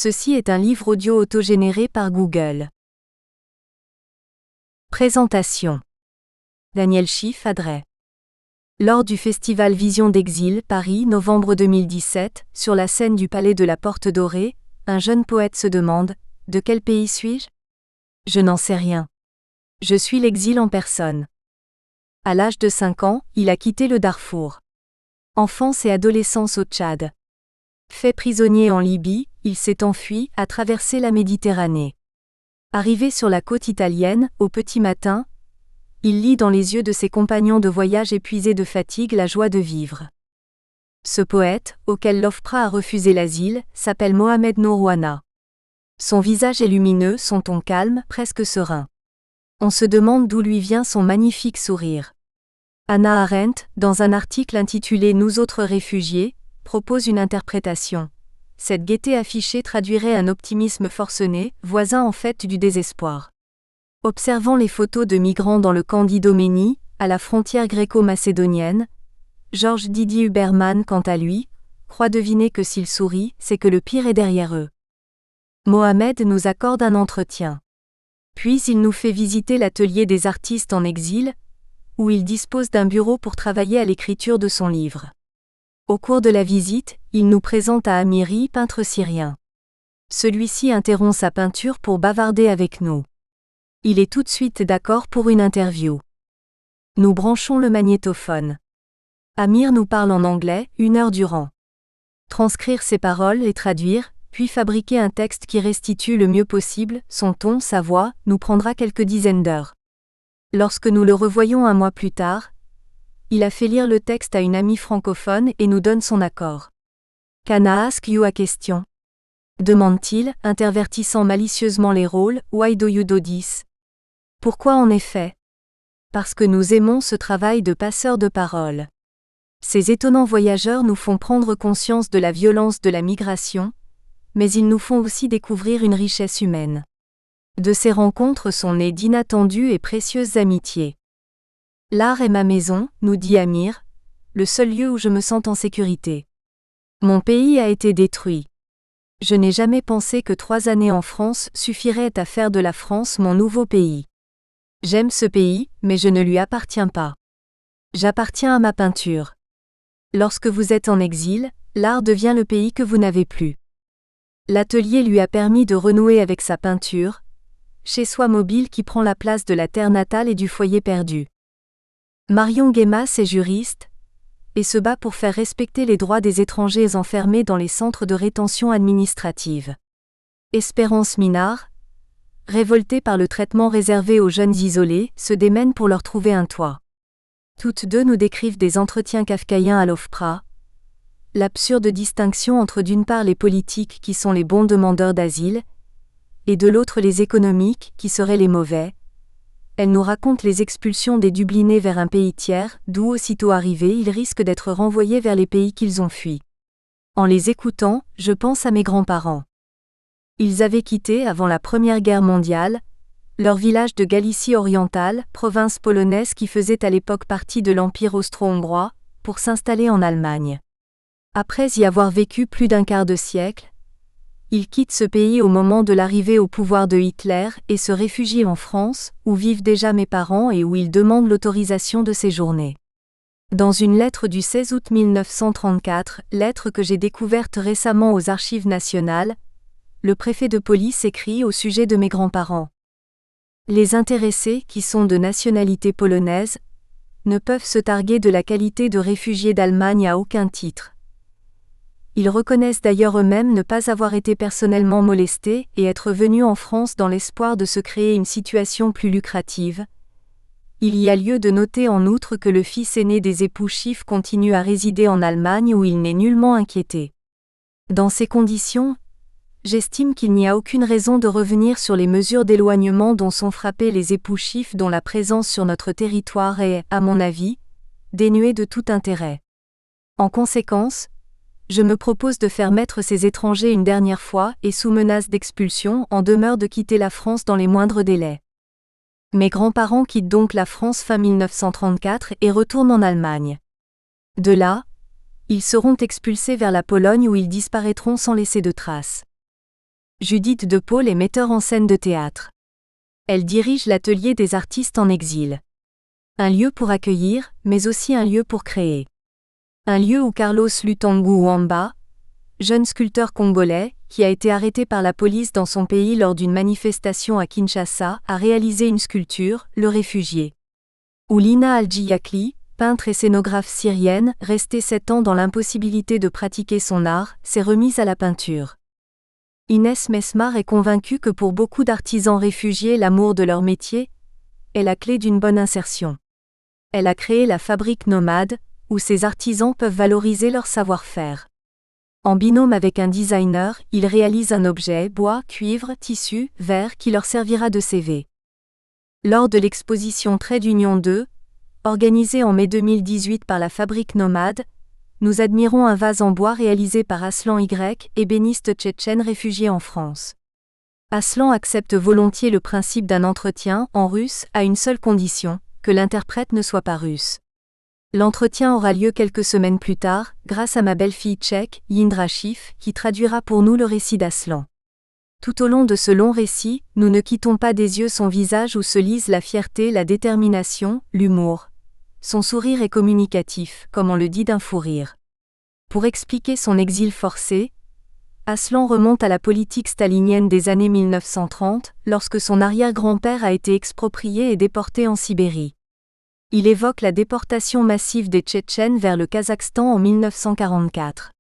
Ceci est un livre audio autogénéré par Google. Présentation. Daniel Chiffre-Adret. Lors du festival Vision d'Exil, Paris, novembre 2017, sur la scène du Palais de la Porte Dorée, un jeune poète se demande : de quel pays suis-je ? Je n'en sais rien. Je suis l'exil en personne. À l'âge de 5 ans, il a quitté le Darfour. Enfance et adolescence au Tchad. Fait prisonnier en Libye, il s'est enfui, a traversé la Méditerranée. Arrivé sur la côte italienne, au petit matin, il lit dans les yeux de ses compagnons de voyage épuisés de fatigue la joie de vivre. Ce poète, auquel l'OFPRA a refusé l'asile, s'appelle Mohamed Nourouana. Son visage est lumineux, son ton calme, presque serein. On se demande d'où lui vient son magnifique sourire. Hannah Arendt, dans un article intitulé « Nous autres réfugiés », propose une interprétation. Cette gaieté affichée traduirait un optimisme forcené, voisin en fait du désespoir. Observant les photos de migrants dans le camp d'Idomeni, à la frontière gréco-macédonienne, Georges Didier Huberman, quant à lui, croit deviner que s'il sourit, c'est que le pire est derrière eux. Mohamed nous accorde un entretien. Puis il nous fait visiter l'atelier des artistes en exil, où il dispose d'un bureau pour travailler à l'écriture de son livre. Au cours de la visite, il nous présente à Amiri, peintre syrien. Celui-ci interrompt sa peinture pour bavarder avec nous. Il est tout de suite d'accord pour une interview. Nous branchons le magnétophone. Amir nous parle en anglais, 1 heure durant. Transcrire ses paroles, les traduire, puis fabriquer un texte qui restitue le mieux possible son ton, sa voix, nous prendra quelques dizaines d'heures. Lorsque nous le revoyons 1 mois plus tard, il a fait lire le texte à une amie francophone et nous donne son accord. « Can I ask you a question ?» demande-t-il, intervertissant malicieusement les rôles. « Why do you do this ?» Pourquoi en effet ? Parce que nous aimons ce travail de passeur de parole. Ces étonnants voyageurs nous font prendre conscience de la violence de la migration, mais ils nous font aussi découvrir une richesse humaine. De ces rencontres sont nées d'inattendues et précieuses amitiés. L'art est ma maison, nous dit Amir, le seul lieu où je me sens en sécurité. Mon pays a été détruit. Je n'ai jamais pensé que 3 années en France suffiraient à faire de la France mon nouveau pays. J'aime ce pays, mais je ne lui appartiens pas. J'appartiens à ma peinture. Lorsque vous êtes en exil, l'art devient le pays que vous n'avez plus. L'atelier lui a permis de renouer avec sa peinture, chez soi mobile qui prend la place de la terre natale et du foyer perdu. Marion Guémas est juriste et se bat pour faire respecter les droits des étrangers enfermés dans les centres de rétention administrative. Espérance Minard, révoltée par le traitement réservé aux jeunes isolés, se démène pour leur trouver un toit. Toutes deux nous décrivent des entretiens kafkaïens à l'OFPRA, l'absurde distinction entre d'une part les politiques qui sont les bons demandeurs d'asile, et de l'autre les économiques qui seraient les mauvais. Elle nous raconte les expulsions des Dublinés vers un pays tiers, d'où aussitôt arrivés ils risquent d'être renvoyés vers les pays qu'ils ont fuis. En les écoutant, je pense à mes grands-parents. Ils avaient quitté, avant la Première Guerre mondiale, leur village de Galicie orientale, province polonaise qui faisait à l'époque partie de l'Empire austro-hongrois, pour s'installer en Allemagne. Après y avoir vécu plus d'un quart de siècle, ils quittent ce pays au moment de l'arrivée au pouvoir de Hitler et se réfugient en France, où vivent déjà mes parents et où ils demandent l'autorisation de séjourner. Dans une lettre du 16 août 1934, lettre que j'ai découverte récemment aux Archives nationales, le préfet de police écrit au sujet de mes grands-parents. Les intéressés, qui sont de nationalité polonaise, ne peuvent se targuer de la qualité de réfugiés d'Allemagne à aucun titre. Ils reconnaissent d'ailleurs eux-mêmes ne pas avoir été personnellement molestés et être venus en France dans l'espoir de se créer une situation plus lucrative. Il y a lieu de noter en outre que le fils aîné des époux Schiff continue à résider en Allemagne où il n'est nullement inquiété. Dans ces conditions, j'estime qu'il n'y a aucune raison de revenir sur les mesures d'éloignement dont sont frappés les époux Schiff dont la présence sur notre territoire est, à mon avis, dénuée de tout intérêt. En conséquence, je me propose de faire mettre ces étrangers une dernière fois et sous menace d'expulsion en demeure de quitter la France dans les moindres délais. Mes grands-parents quittent donc la France fin 1934 et retournent en Allemagne. De là, ils seront expulsés vers la Pologne où ils disparaîtront sans laisser de traces. Judith De Paul est metteur en scène de théâtre. Elle dirige l'atelier des artistes en exil. Un lieu pour accueillir, mais aussi un lieu pour créer. Un lieu où Carlos Lutangu Wamba, jeune sculpteur congolais, qui a été arrêté par la police dans son pays lors d'une manifestation à Kinshasa, a réalisé une sculpture, Le Réfugié. Où Lina Alji-Yakli, peintre et scénographe syrienne, restée 7 ans dans l'impossibilité de pratiquer son art, s'est remise à la peinture. Inès Mesmar est convaincue que pour beaucoup d'artisans réfugiés, l'amour de leur métier est la clé d'une bonne insertion. Elle a créé la Fabrique Nomade, où ces artisans peuvent valoriser leur savoir-faire. En binôme avec un designer, ils réalisent un objet, bois, cuivre, tissu, verre qui leur servira de CV. Lors de l'exposition Trade Union 2, organisée en mai 2018 par la Fabrique Nomade, nous admirons un vase en bois réalisé par Aslan Y, ébéniste tchétchène réfugié en France. Aslan accepte volontiers le principe d'un entretien, en russe, à une seule condition, que l'interprète ne soit pas russe. L'entretien aura lieu quelques semaines plus tard, grâce à ma belle-fille tchèque, Yindra Schiff, qui traduira pour nous le récit d'Aslan. Tout au long de ce long récit, nous ne quittons pas des yeux son visage où se lisent la fierté, la détermination, l'humour. Son sourire est communicatif, comme on le dit d'un fou rire. Pour expliquer son exil forcé, Aslan remonte à la politique stalinienne des années 1930, lorsque son arrière-grand-père a été exproprié et déporté en Sibérie. Il évoque la déportation massive des Tchétchènes vers le Kazakhstan en 1944.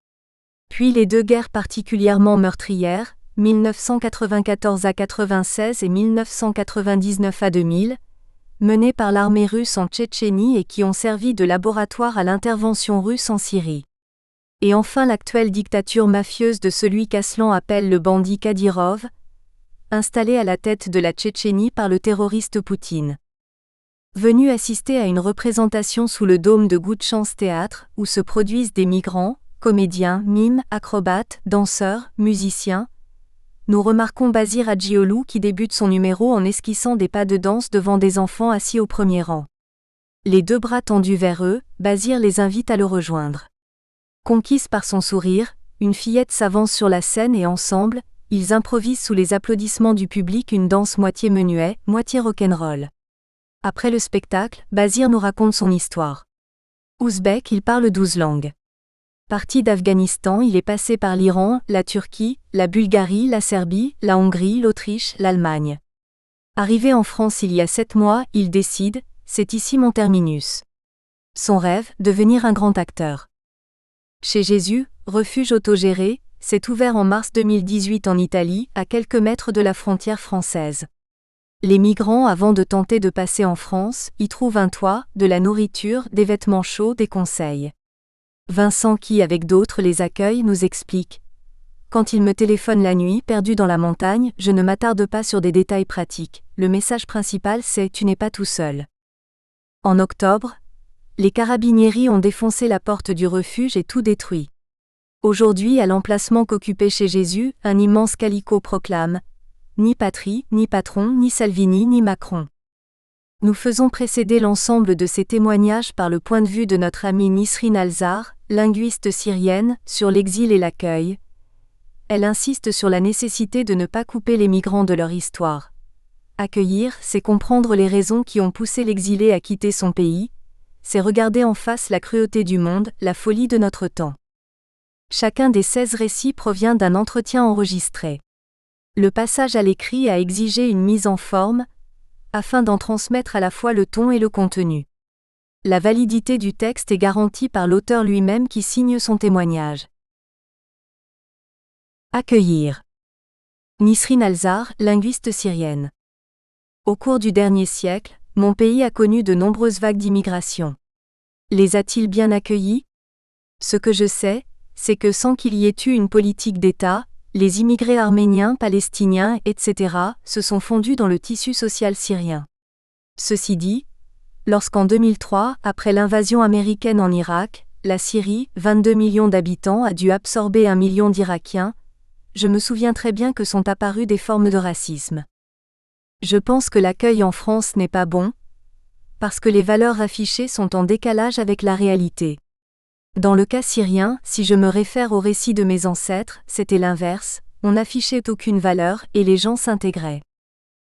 Puis les deux guerres particulièrement meurtrières, 1994 à 96 et 1999 à 2000, menées par l'armée russe en Tchétchénie et qui ont servi de laboratoire à l'intervention russe en Syrie. Et enfin l'actuelle dictature mafieuse de celui qu'Aslan appelle le bandit Kadyrov, installé à la tête de la Tchétchénie par le terroriste Poutine. Venu assister à une représentation sous le dôme de Good Chance Théâtre, où se produisent des migrants, comédiens, mimes, acrobates, danseurs, musiciens, nous remarquons Basir Adjiolou qui débute son numéro en esquissant des pas de danse devant des enfants assis au premier rang. Les deux bras tendus vers eux, Basir les invite à le rejoindre. Conquise par son sourire, une fillette s'avance sur la scène et ensemble, ils improvisent sous les applaudissements du public une danse moitié menuet, moitié rock'n'roll. Après le spectacle, Basir nous raconte son histoire. Ouzbek, il parle 12 langues. Parti d'Afghanistan, il est passé par l'Iran, la Turquie, la Bulgarie, la Serbie, la Hongrie, l'Autriche, l'Allemagne. Arrivé en France il y a 7 mois, il décide, c'est ici mon terminus. Son rêve, devenir un grand acteur. Chez Jésus, refuge autogéré, s'est ouvert en mars 2018 en Italie, à quelques mètres de la frontière française. Les migrants, avant de tenter de passer en France, y trouvent un toit, de la nourriture, des vêtements chauds, des conseils. Vincent qui, avec d'autres, les accueille, nous explique. Quand il me téléphone la nuit, perdu dans la montagne, je ne m'attarde pas sur des détails pratiques. Le message principal c'est « Tu n'es pas tout seul ». En octobre, les carabinieri ont défoncé la porte du refuge et tout détruit. Aujourd'hui, à l'emplacement qu'occupait chez Jésus, un immense calicot proclame « Ni patrie, ni patron, ni Salvini, ni Macron ». Nous faisons précéder l'ensemble de ces témoignages par le point de vue de notre amie Nisrine Alzar, linguiste syrienne, sur l'exil et l'accueil. Elle insiste sur la nécessité de ne pas couper les migrants de leur histoire. Accueillir, c'est comprendre les raisons qui ont poussé l'exilé à quitter son pays, c'est regarder en face la cruauté du monde, la folie de notre temps. Chacun des 16 récits provient d'un entretien enregistré. Le passage à l'écrit a exigé une mise en forme, afin d'en transmettre à la fois le ton et le contenu. La validité du texte est garantie par l'auteur lui-même qui signe son témoignage. Accueillir. Nisrine Alzar, linguiste syrienne. Au cours du dernier siècle, mon pays a connu de nombreuses vagues d'immigration. Les a-t-il bien accueillis ? Ce que je sais, c'est que sans qu'il y ait eu une politique d'État, les immigrés arméniens, palestiniens, etc., se sont fondus dans le tissu social syrien. Ceci dit, lorsqu'en 2003, après l'invasion américaine en Irak, la Syrie, 22 millions d'habitants, a dû absorber 1 million d'Irakiens, je me souviens très bien que sont apparues des formes de racisme. Je pense que l'accueil en France n'est pas bon, parce que les valeurs affichées sont en décalage avec la réalité. Dans le cas syrien, si je me réfère au récit de mes ancêtres, c'était l'inverse, on n'affichait aucune valeur et les gens s'intégraient.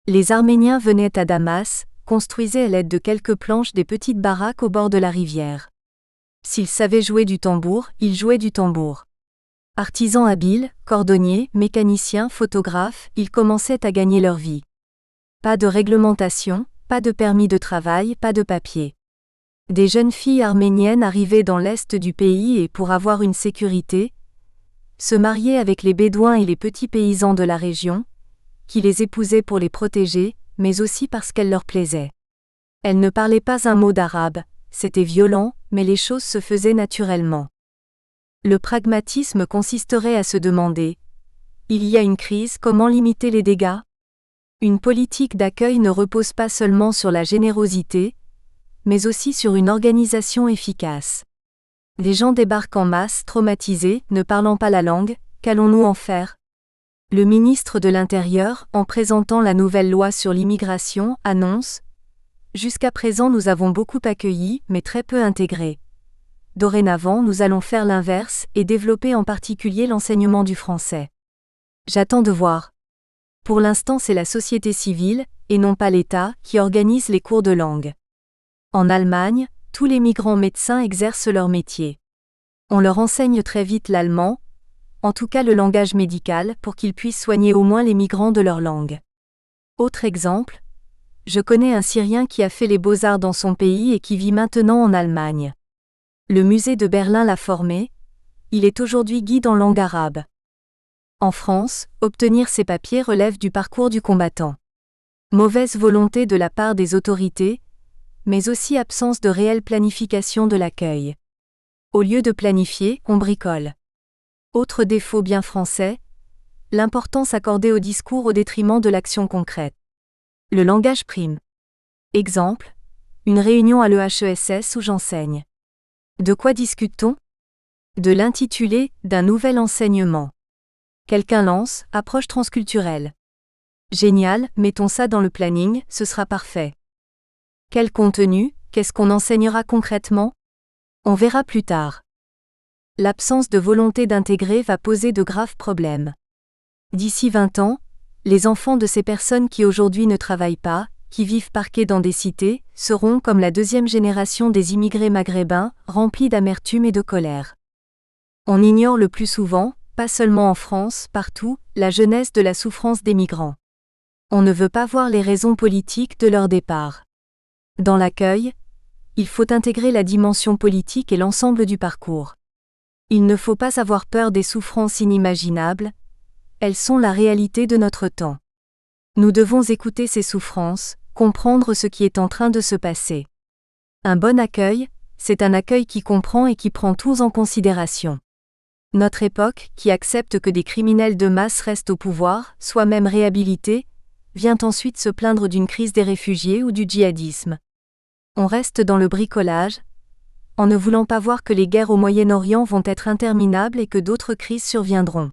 Les Arméniens venaient à Damas, construisaient à l'aide de quelques planches des petites baraques au bord de la rivière. S'ils savaient jouer du tambour, ils jouaient du tambour. Artisans habiles, cordonniers, mécaniciens, photographes, ils commençaient à gagner leur vie. Pas de réglementation, pas de permis de travail, pas de papier. Des jeunes filles arméniennes arrivaient dans l'est du pays et pour avoir une sécurité, se mariaient avec les bédouins et les petits paysans de la région, qui les épousaient pour les protéger, mais aussi parce qu'elles leur plaisaient. Elles ne parlaient pas un mot d'arabe, c'était violent, mais les choses se faisaient naturellement. Le pragmatisme consisterait à se demander: il y a une crise, comment limiter les dégâts? Une politique d'accueil ne repose pas seulement sur la générosité, mais aussi sur une organisation efficace. Les gens débarquent en masse, traumatisés, ne parlant pas la langue, qu'allons-nous en faire? Le ministre de l'Intérieur, en présentant la nouvelle loi sur l'immigration, annonce: jusqu'à présent nous avons beaucoup accueilli, mais très peu intégré. Dorénavant nous allons faire l'inverse et développer en particulier l'enseignement du français. J'attends de voir. Pour l'instant c'est la société civile, et non pas l'État, qui organise les cours de langue. En Allemagne, tous les migrants médecins exercent leur métier. On leur enseigne très vite l'allemand, en tout cas le langage médical, pour qu'ils puissent soigner au moins les migrants de leur langue. Autre exemple, je connais un Syrien qui a fait les beaux-arts dans son pays et qui vit maintenant en Allemagne. Le musée de Berlin l'a formé, il est aujourd'hui guide en langue arabe. En France, obtenir ces papiers relève du parcours du combattant. Mauvaise volonté de la part des autorités, mais aussi absence de réelle planification de l'accueil. Au lieu de planifier, on bricole. Autre défaut bien français, l'importance accordée au discours au détriment de l'action concrète. Le langage prime. Exemple, une réunion à l'EHESS où j'enseigne. De quoi discute-t-on? De l'intitulé d'un nouvel enseignement. Quelqu'un lance, approche transculturelle. Génial, mettons ça dans le planning, ce sera parfait. Quel contenu, qu'est-ce qu'on enseignera concrètement? On verra plus tard. L'absence de volonté d'intégrer va poser de graves problèmes. D'ici 20 ans, les enfants de ces personnes qui aujourd'hui ne travaillent pas, qui vivent parqués dans des cités, seront comme la deuxième génération des immigrés maghrébins, remplis d'amertume et de colère. On ignore le plus souvent, pas seulement en France, partout, la jeunesse de la souffrance des migrants. On ne veut pas voir les raisons politiques de leur départ. Dans l'accueil, il faut intégrer la dimension politique et l'ensemble du parcours. Il ne faut pas avoir peur des souffrances inimaginables, elles sont la réalité de notre temps. Nous devons écouter ces souffrances, comprendre ce qui est en train de se passer. Un bon accueil, c'est un accueil qui comprend et qui prend tous en considération. Notre époque, qui accepte que des criminels de masse restent au pouvoir, soient même réhabilités, vient ensuite se plaindre d'une crise des réfugiés ou du djihadisme. On reste dans le bricolage, en ne voulant pas voir que les guerres au Moyen-Orient vont être interminables et que d'autres crises surviendront.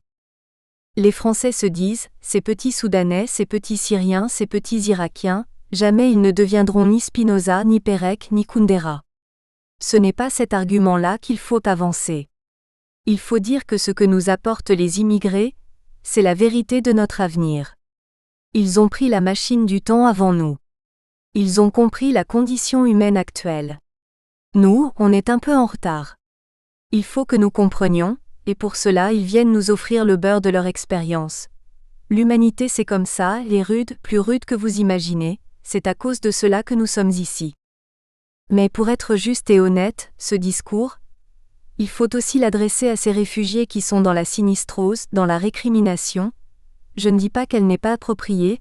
Les Français se disent, ces petits Soudanais, ces petits Syriens, ces petits Irakiens, jamais ils ne deviendront ni Spinoza, ni Pérec, ni Kundera. Ce n'est pas cet argument-là qu'il faut avancer. Il faut dire que ce que nous apportent les immigrés, c'est la vérité de notre avenir. Ils ont pris la machine du temps avant nous. Ils ont compris la condition humaine actuelle. Nous, on est un peu en retard. Il faut que nous comprenions, et pour cela ils viennent nous offrir le beurre de leur expérience. L'humanité c'est comme ça, elle est rude, plus rude que vous imaginez, c'est à cause de cela que nous sommes ici. Mais pour être juste et honnête, ce discours, il faut aussi l'adresser à ces réfugiés qui sont dans la sinistrose, dans la récrimination. Je ne dis pas qu'elle n'est pas appropriée,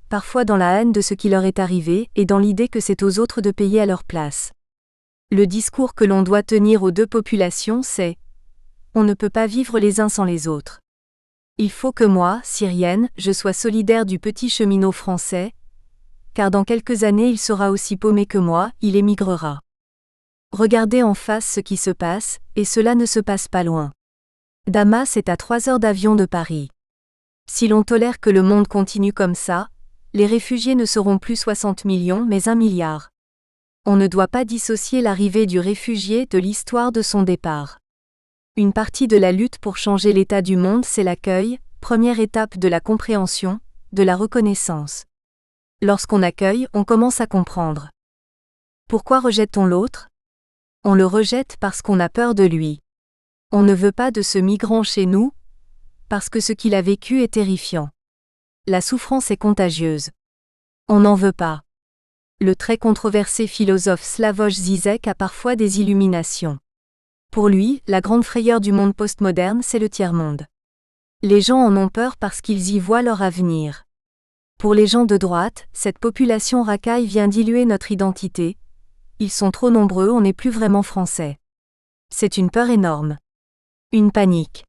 parfois dans la haine de ce qui leur est arrivé et dans l'idée que c'est aux autres de payer à leur place. Le discours que l'on doit tenir aux deux populations c'est: on ne peut pas vivre les uns sans les autres. Il faut que moi, Syrienne, je sois solidaire du petit cheminot français, car dans quelques années il sera aussi paumé que moi, il émigrera. Regardez en face ce qui se passe, et cela ne se passe pas loin. Damas est à 3 heures d'avion de Paris. Si l'on tolère que le monde continue comme ça, les réfugiés ne seront plus 60 millions mais 1 milliard. On ne doit pas dissocier l'arrivée du réfugié de l'histoire de son départ. Une partie de la lutte pour changer l'état du monde c'est l'accueil, première étape de la compréhension, de la reconnaissance. Lorsqu'on accueille, on commence à comprendre. Pourquoi rejette-t-on l'autre? On le rejette parce qu'on a peur de lui. On ne veut pas de ce migrant chez nous, parce que ce qu'il a vécu est terrifiant. La souffrance est contagieuse. On n'en veut pas. Le très controversé philosophe Slavoj Žižek a parfois des illuminations. Pour lui, la grande frayeur du monde postmoderne, c'est le tiers-monde. Les gens en ont peur parce qu'ils y voient leur avenir. Pour les gens de droite, cette population racaille vient diluer notre identité. Ils sont trop nombreux, on n'est plus vraiment français. C'est une peur énorme. Une panique.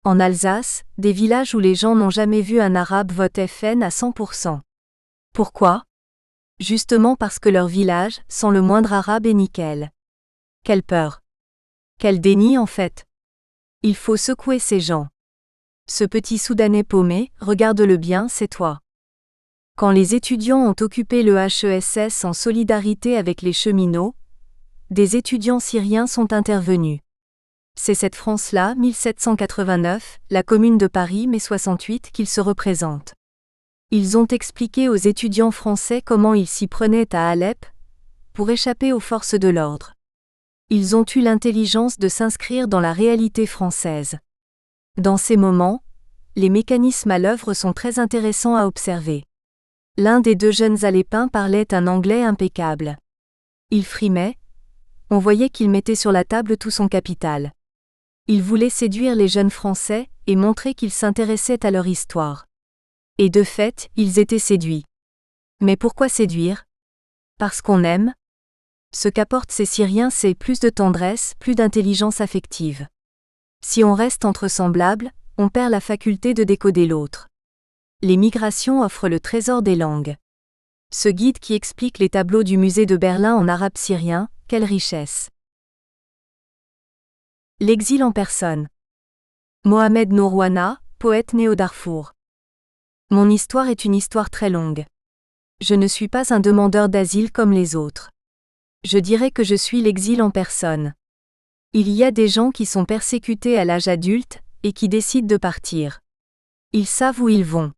En Alsace, des villages où les gens n'ont jamais vu un arabe votent FN à 100%. Pourquoi? Justement parce que leur village, sans le moindre arabe, est nickel. Quelle peur! Quel déni en fait! Il faut secouer ces gens. Ce petit Soudanais paumé, regarde-le bien, c'est toi. Quand les étudiants ont occupé le HESS en solidarité avec les cheminots, des étudiants syriens sont intervenus. C'est cette France-là, 1789, la Commune de Paris, mai 68, qu'ils se représentent. Ils ont expliqué aux étudiants français comment ils s'y prenaient à Alep, pour échapper aux forces de l'ordre. Ils ont eu l'intelligence de s'inscrire dans la réalité française. Dans ces moments, les mécanismes à l'œuvre sont très intéressants à observer. L'un des deux jeunes Alépins parlait un anglais impeccable. Il frimait. On voyait qu'il mettait sur la table tout son capital. Il voulait séduire les jeunes Français et montrer qu'ils s'intéressaient à leur histoire. Et de fait, ils étaient séduits. Mais pourquoi séduire? Parce qu'on aime. Ce qu'apportent ces Syriens, c'est plus de tendresse, plus d'intelligence affective. Si on reste entre semblables, on perd la faculté de décoder l'autre. Les migrations offrent le trésor des langues. Ce guide qui explique les tableaux du musée de Berlin en arabe syrien, quelle richesse! L'exil en personne. Mohamed Nourwana, poète né au Darfour. Mon histoire est une histoire très longue. Je ne suis pas un demandeur d'asile comme les autres. Je dirais que je suis l'exil en personne. Il y a des gens qui sont persécutés à l'âge adulte et qui décident de partir. Ils savent où ils vont.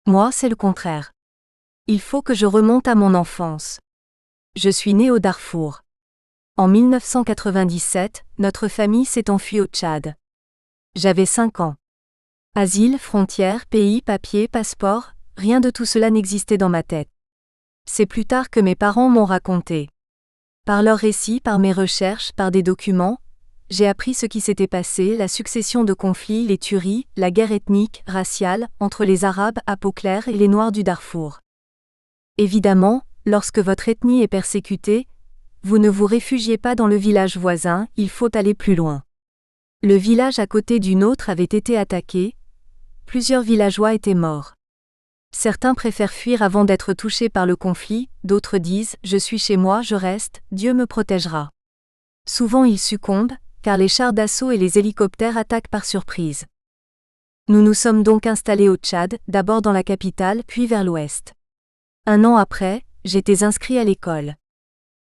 Moi, c'est le contraire. Il faut que je remonte à mon enfance. Je suis né au Darfour. En 1997, notre famille s'est enfuie au Tchad. J'avais 5 ans. Asile, frontières, pays, papier, passeport, rien de tout cela n'existait dans ma tête. C'est plus tard que mes parents m'ont raconté. Par leurs récits, par mes recherches, par des documents, j'ai appris ce qui s'était passé, la succession de conflits, les tueries, la guerre ethnique, raciale, entre les Arabes à peau claire et les Noirs du Darfour. Évidemment, lorsque votre ethnie est persécutée, vous ne vous réfugiez pas dans le village voisin, il faut aller plus loin. Le village à côté du nôtre avait été attaqué, plusieurs villageois étaient morts. Certains préfèrent fuir avant d'être touchés par le conflit, d'autres disent « Je suis chez moi, je reste, Dieu me protégera ». Souvent ils succombent, car les chars d'assaut et les hélicoptères attaquent par surprise. Nous nous sommes donc installés au Tchad, d'abord dans la capitale, puis vers l'ouest. 1 an après, j'étais inscrit à l'école.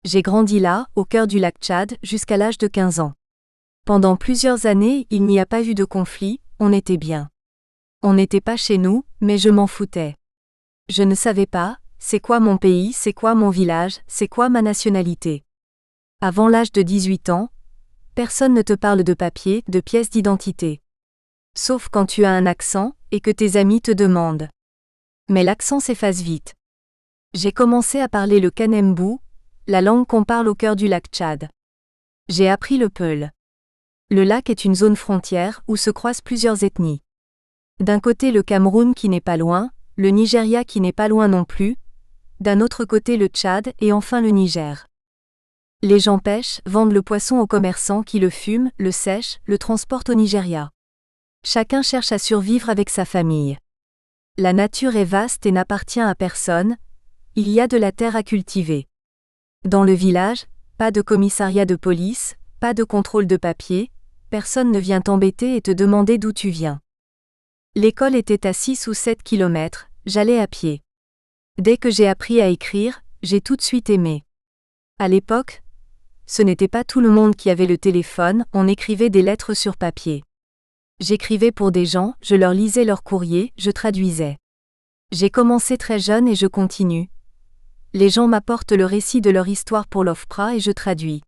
J'ai grandi là, au cœur du lac Tchad, jusqu'à l'âge de 15 ans. Pendant plusieurs années, il n'y a pas eu de conflit, on était bien. On n'était pas chez nous, mais je m'en foutais. Je ne savais pas, c'est quoi mon pays, c'est quoi mon village, c'est quoi ma nationalité. Avant l'âge de 18 ans, personne ne te parle de papier, de pièce d'identité. Sauf quand tu as un accent, et que tes amis te demandent. Mais l'accent s'efface vite. J'ai commencé à parler le Kanembu, la langue qu'on parle au cœur du lac Tchad. J'ai appris le Peul. Le lac est une zone frontière où se croisent plusieurs ethnies. D'un côté le Cameroun qui n'est pas loin, le Nigeria qui n'est pas loin non plus, d'un autre côté le Tchad et enfin le Niger. Les gens pêchent, vendent le poisson aux commerçants qui le fument, le sèchent, le transportent au Nigeria. Chacun cherche à survivre avec sa famille. La nature est vaste et n'appartient à personne, il y a de la terre à cultiver. Dans le village, pas de commissariat de police, pas de contrôle de papier, personne ne vient t'embêter et te demander d'où tu viens. L'école était à 6 ou 7 kilomètres, j'allais à pied. Dès que j'ai appris à écrire, j'ai tout de suite aimé. À l'époque, ce n'était pas tout le monde qui avait le téléphone, on écrivait des lettres sur papier. J'écrivais pour des gens, je leur lisais leurs courriers, je traduisais. J'ai commencé très jeune et je continue. Les gens m'apportent le récit de leur histoire pour l'OFPRA et je traduis.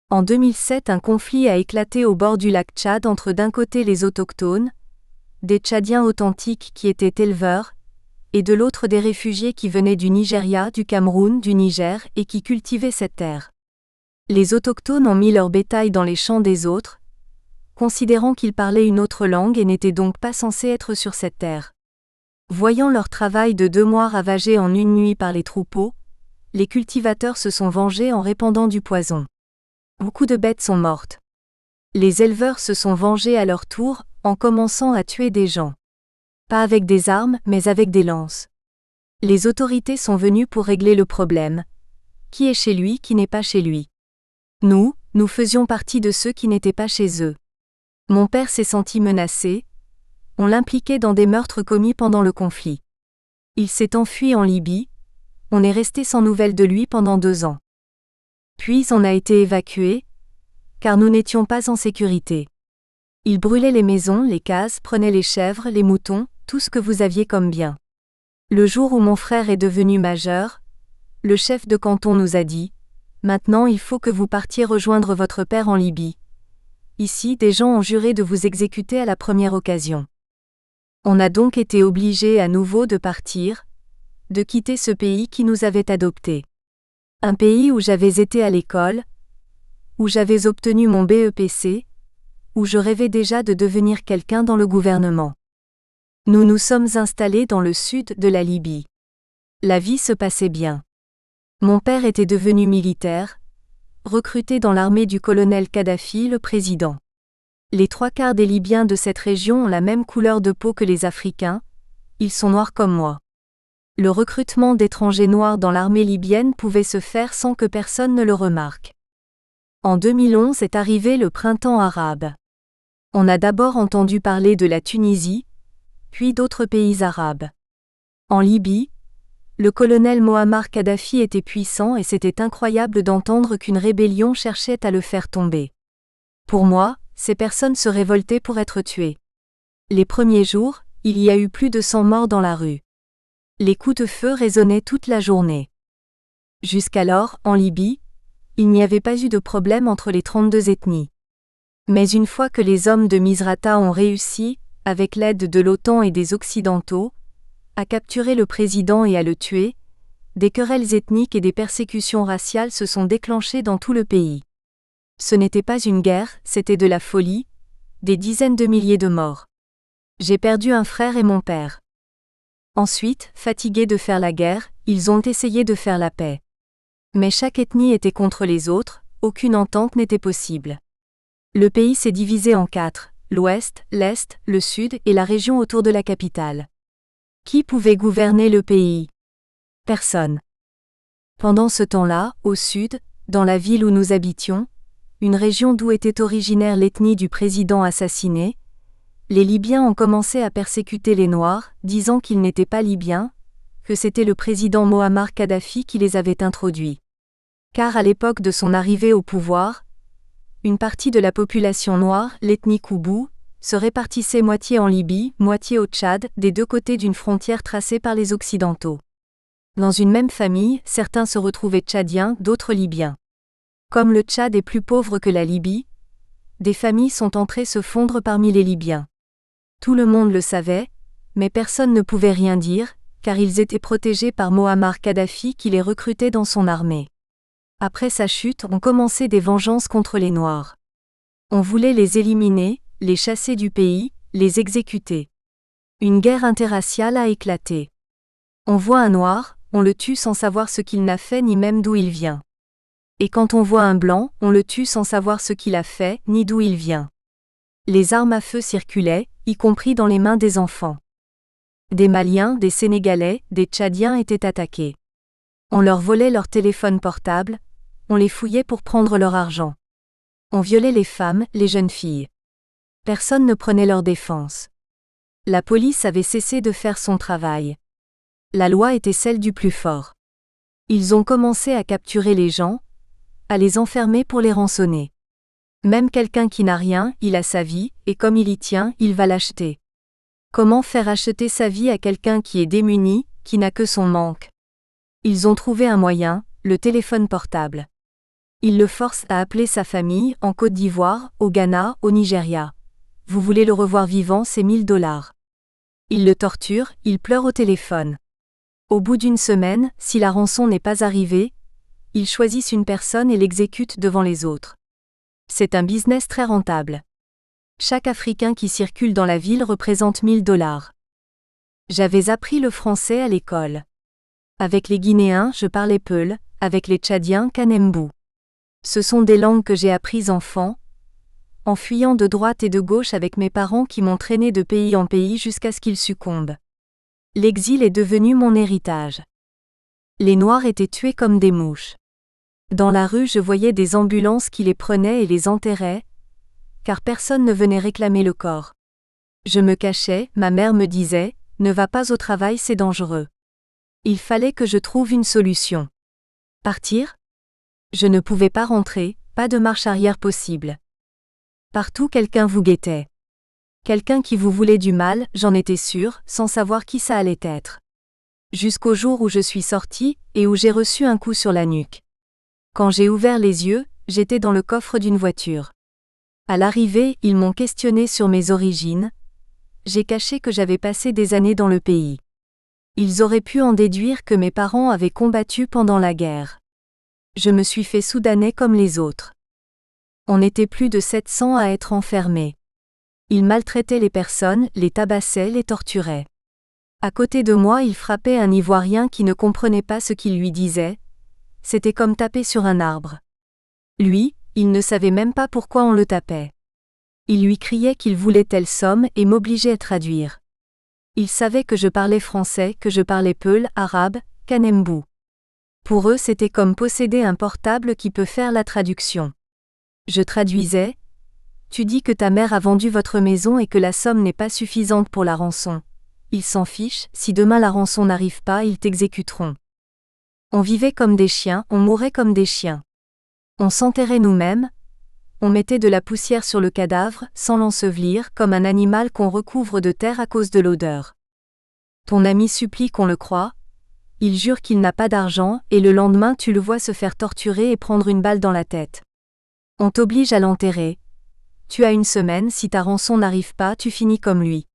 En 2007, un conflit a éclaté au bord du lac Tchad entre d'un côté les autochtones, des Tchadiens authentiques qui étaient éleveurs, et de l'autre des réfugiés qui venaient du Nigeria, du Cameroun, du Niger et qui cultivaient cette terre. Les autochtones ont mis leur bétail dans les champs des autres, considérant qu'ils parlaient une autre langue et n'étaient donc pas censés être sur cette terre. Voyant leur travail de 2 mois ravagé en une nuit par les troupeaux, les cultivateurs se sont vengés en répandant du poison. Beaucoup de bêtes sont mortes. Les éleveurs se sont vengés à leur tour, en commençant à tuer des gens. Pas avec des armes, mais avec des lances. Les autorités sont venues pour régler le problème. Qui est chez lui, qui n'est pas chez lui? Nous faisions partie de ceux qui n'étaient pas chez eux. Mon père s'est senti menacé. On l'impliquait dans des meurtres commis pendant le conflit. Il s'est enfui en Libye. On est resté sans nouvelles de lui pendant 2 ans. Puis on a été évacués, car nous n'étions pas en sécurité. Ils brûlaient les maisons, les cases, prenaient les chèvres, les moutons, tout ce que vous aviez comme bien. Le jour où mon frère est devenu majeur, le chef de canton nous a dit « Maintenant il faut que vous partiez rejoindre votre père en Libye. Ici, des gens ont juré de vous exécuter à la première occasion. » On a donc été obligés à nouveau de partir, de quitter ce pays qui nous avait adoptés. Un pays où j'avais été à l'école, où j'avais obtenu mon BEPC, où je rêvais déjà de devenir quelqu'un dans le gouvernement. Nous nous sommes installés dans le sud de la Libye. La vie se passait bien. Mon père était devenu militaire, recruté dans l'armée du colonel Kadhafi, le président. Les 3/4 des Libyens de cette région ont la même couleur de peau que les Africains, ils sont noirs comme moi. Le recrutement d'étrangers noirs dans l'armée libyenne pouvait se faire sans que personne ne le remarque. En 2011 est arrivé le printemps arabe. On a d'abord entendu parler de la Tunisie, puis d'autres pays arabes. En Libye, le colonel Moammar Kadhafi était puissant et c'était incroyable d'entendre qu'une rébellion cherchait à le faire tomber. Pour moi, ces personnes se révoltaient pour être tuées. Les premiers jours, il y a eu plus de 100 morts dans la rue. Les coups de feu résonnaient toute la journée. Jusqu'alors, en Libye, il n'y avait pas eu de problème entre les 32 ethnies. Mais une fois que les hommes de Misrata ont réussi, avec l'aide de l'OTAN et des Occidentaux, à capturer le président et à le tuer, des querelles ethniques et des persécutions raciales se sont déclenchées dans tout le pays. Ce n'était pas une guerre, c'était de la folie, des dizaines de milliers de morts. J'ai perdu un frère et mon père. Ensuite, fatigués de faire la guerre, ils ont essayé de faire la paix. Mais chaque ethnie était contre les autres, aucune entente n'était possible. Le pays s'est divisé en 4, l'ouest, l'est, le sud et la région autour de la capitale. Qui pouvait gouverner le pays? Personne. Pendant ce temps-là, au sud, dans la ville où nous habitions, une région d'où était originaire l'ethnie du président assassiné, les Libyens ont commencé à persécuter les Noirs, disant qu'ils n'étaient pas Libyens, que c'était le président Moammar Kadhafi qui les avait introduits. Car à l'époque de son arrivée au pouvoir, une partie de la population noire, l'ethnie Koubou, se répartissait moitié en Libye, moitié au Tchad, des 2 côtés d'une frontière tracée par les Occidentaux. Dans une même famille, certains se retrouvaient tchadiens, d'autres libyens. Comme le Tchad est plus pauvre que la Libye, des familles sont entrées se fondre parmi les Libyens. Tout le monde le savait, mais personne ne pouvait rien dire, car ils étaient protégés par Moammar Kadhafi qui les recrutait dans son armée. Après sa chute, on commençait des vengeances contre les Noirs. On voulait les éliminer, les chasser du pays, les exécuter. Une guerre interraciale a éclaté. On voit un Noir, on le tue sans savoir ce qu'il n'a fait ni même d'où il vient. Et quand on voit un Blanc, on le tue sans savoir ce qu'il a fait, ni d'où il vient. Les armes à feu circulaient, y compris dans les mains des enfants. Des Maliens, des Sénégalais, des Tchadiens étaient attaqués. On leur volait leur téléphone portable, on les fouillait pour prendre leur argent. On violait les femmes, les jeunes filles. Personne ne prenait leur défense. La police avait cessé de faire son travail. La loi était celle du plus fort. Ils ont commencé à capturer les gens, à les enfermer pour les rançonner. Même quelqu'un qui n'a rien, il a sa vie, et comme il y tient, il va l'acheter. Comment faire acheter sa vie à quelqu'un qui est démuni, qui n'a que son manque? Ils ont trouvé un moyen, le téléphone portable. Ils le forcent à appeler sa famille, en Côte d'Ivoire, au Ghana, au Nigeria. Vous voulez le revoir vivant, c'est 1000 $. Ils le torturent, il pleure au téléphone. Au bout d'une semaine, si la rançon n'est pas arrivée, ils choisissent une personne et l'exécutent devant les autres. C'est un business très rentable. Chaque Africain qui circule dans la ville représente 1000 $. J'avais appris le français à l'école. Avec les Guinéens, je parlais Peul, avec les Tchadiens, Kanembu. Ce sont des langues que j'ai apprises enfant, en fuyant de droite et de gauche avec mes parents qui m'ont traîné de pays en pays jusqu'à ce qu'ils succombent. L'exil est devenu mon héritage. Les Noirs étaient tués comme des mouches. Dans la rue, je voyais des ambulances qui les prenaient et les enterraient, car personne ne venait réclamer le corps. Je me cachais, ma mère me disait, « Ne va pas au travail, c'est dangereux. » Il fallait que je trouve une solution. Partir? Je ne pouvais pas rentrer, pas de marche arrière possible. Partout quelqu'un vous guettait. Quelqu'un qui vous voulait du mal, j'en étais sûre, sans savoir qui ça allait être. Jusqu'au jour où je suis sortie, et où j'ai reçu un coup sur la nuque. Quand j'ai ouvert les yeux, j'étais dans le coffre d'une voiture. À l'arrivée, ils m'ont questionné sur mes origines. J'ai caché que j'avais passé des années dans le pays. Ils auraient pu en déduire que mes parents avaient combattu pendant la guerre. Je me suis fait soudanais comme les autres. On était plus de 700 à être enfermés. Ils maltraitaient les personnes, les tabassaient, les torturaient. À côté de moi, il frappait un Ivoirien qui ne comprenait pas ce qu'il lui disait. C'était comme taper sur un arbre. Lui, il ne savait même pas pourquoi on le tapait. Il lui criait qu'il voulait telle somme et m'obligeait à traduire. Il savait que je parlais français, que je parlais Peul, arabe, Kanembu. Pour eux, c'était comme posséder un portable qui peut faire la traduction. Je traduisais. Tu dis que ta mère a vendu votre maison et que la somme n'est pas suffisante pour la rançon. Ils s'en fichent, si demain la rançon n'arrive pas, ils t'exécuteront. On vivait comme des chiens, on mourait comme des chiens. On s'enterrait nous-mêmes, on mettait de la poussière sur le cadavre, sans l'ensevelir, comme un animal qu'on recouvre de terre à cause de l'odeur. Ton ami supplie qu'on le croie, il jure qu'il n'a pas d'argent, et le lendemain tu le vois se faire torturer et prendre une balle dans la tête. On t'oblige à l'enterrer. Tu as une semaine, si ta rançon n'arrive pas, tu finis comme lui.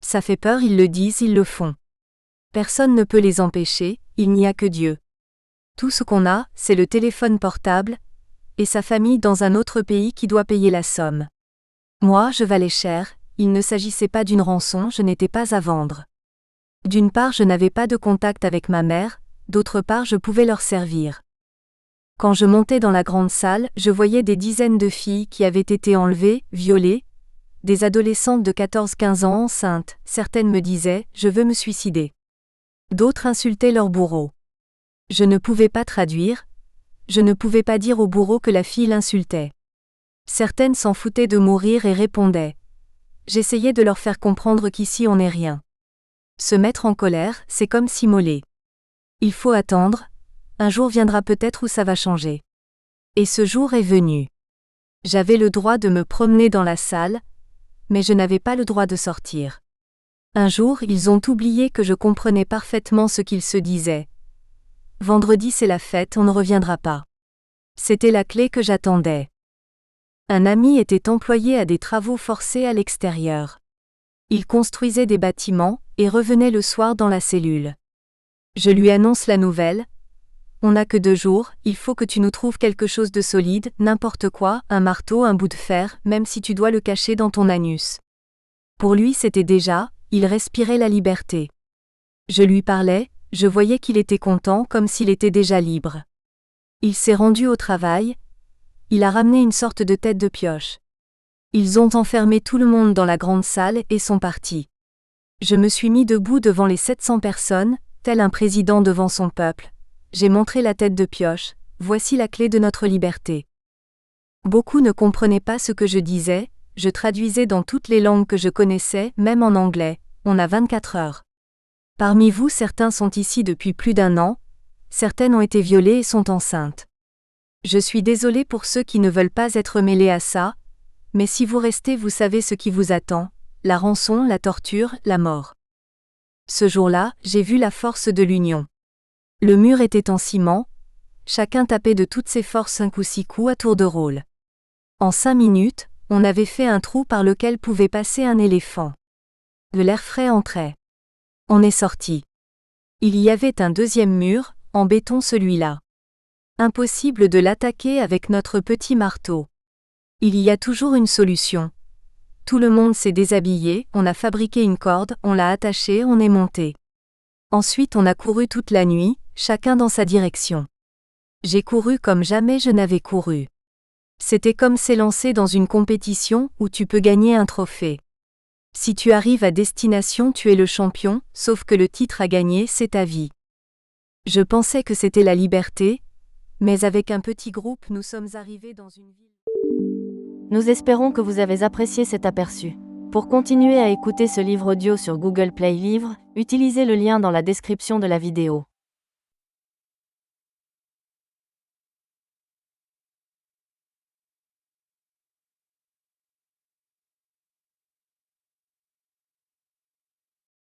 Ça fait peur, ils le disent, ils le font. Personne ne peut les empêcher, il n'y a que Dieu. Tout ce qu'on a, c'est le téléphone portable, et sa famille dans un autre pays qui doit payer la somme. Moi, je valais cher, il ne s'agissait pas d'une rançon, je n'étais pas à vendre. D'une part, je n'avais pas de contact avec ma mère, d'autre part, je pouvais leur servir. Quand je montais dans la grande salle, je voyais des dizaines de filles qui avaient été enlevées, violées, des adolescentes de 14-15 ans enceintes, certaines me disaient « je veux me suicider ». D'autres insultaient leur bourreau. Je ne pouvais pas traduire, je ne pouvais pas dire au bourreau que la fille l'insultait. Certaines s'en foutaient de mourir et répondaient. J'essayais de leur faire comprendre qu'ici on n'est rien. Se mettre en colère, c'est comme s'immoler. Il faut attendre, un jour viendra peut-être où ça va changer. Et ce jour est venu. J'avais le droit de me promener dans la salle, mais je n'avais pas le droit de sortir. Un jour, ils ont oublié que je comprenais parfaitement ce qu'ils se disaient. Vendredi c'est la fête, on ne reviendra pas. C'était la clé que j'attendais. Un ami était employé à des travaux forcés à l'extérieur. Il construisait des bâtiments, et revenait le soir dans la cellule. Je lui annonce la nouvelle. On n'a que 2 jours, il faut que tu nous trouves quelque chose de solide, n'importe quoi, un marteau, un bout de fer, même si tu dois le cacher dans ton anus. Pour lui c'était déjà, il respirait la liberté. Je lui parlais, je voyais qu'il était content comme s'il était déjà libre. Il s'est rendu au travail, il a ramené une sorte de tête de pioche. Ils ont enfermé tout le monde dans la grande salle et sont partis. Je me suis mis debout devant les 700 personnes, tel un président devant son peuple. J'ai montré la tête de pioche, voici la clé de notre liberté. Beaucoup ne comprenaient pas ce que je disais, je traduisais dans toutes les langues que je connaissais, même en anglais, on a 24 heures. Parmi vous certains sont ici depuis plus d'1 an, certaines ont été violées et sont enceintes. Je suis désolé pour ceux qui ne veulent pas être mêlés à ça, mais si vous restez, vous savez ce qui vous attend, la rançon, la torture, la mort. Ce jour-là, j'ai vu la force de l'union. Le mur était en ciment, chacun tapait de toutes ses forces 5 ou 6 coups à tour de rôle. En 5 minutes, on avait fait un trou par lequel pouvait passer un éléphant. De l'air frais entrait. On est sorti. Il y avait un deuxième mur, en béton celui-là. Impossible de l'attaquer avec notre petit marteau. Il y a toujours une solution. Tout le monde s'est déshabillé, on a fabriqué une corde, on l'a attachée, on est monté. Ensuite on a couru toute la nuit, chacun dans sa direction. J'ai couru comme jamais je n'avais couru. C'était comme s'élancer dans une compétition où tu peux gagner un trophée. Si tu arrives à destination, tu es le champion, sauf que le titre à gagner, c'est ta vie. Je pensais que c'était la liberté, mais avec un petit groupe, nous sommes arrivés dans une ville. Nous espérons que vous avez apprécié cet aperçu. Pour continuer à écouter ce livre audio sur Google Play Livres, utilisez le lien dans la description de la vidéo.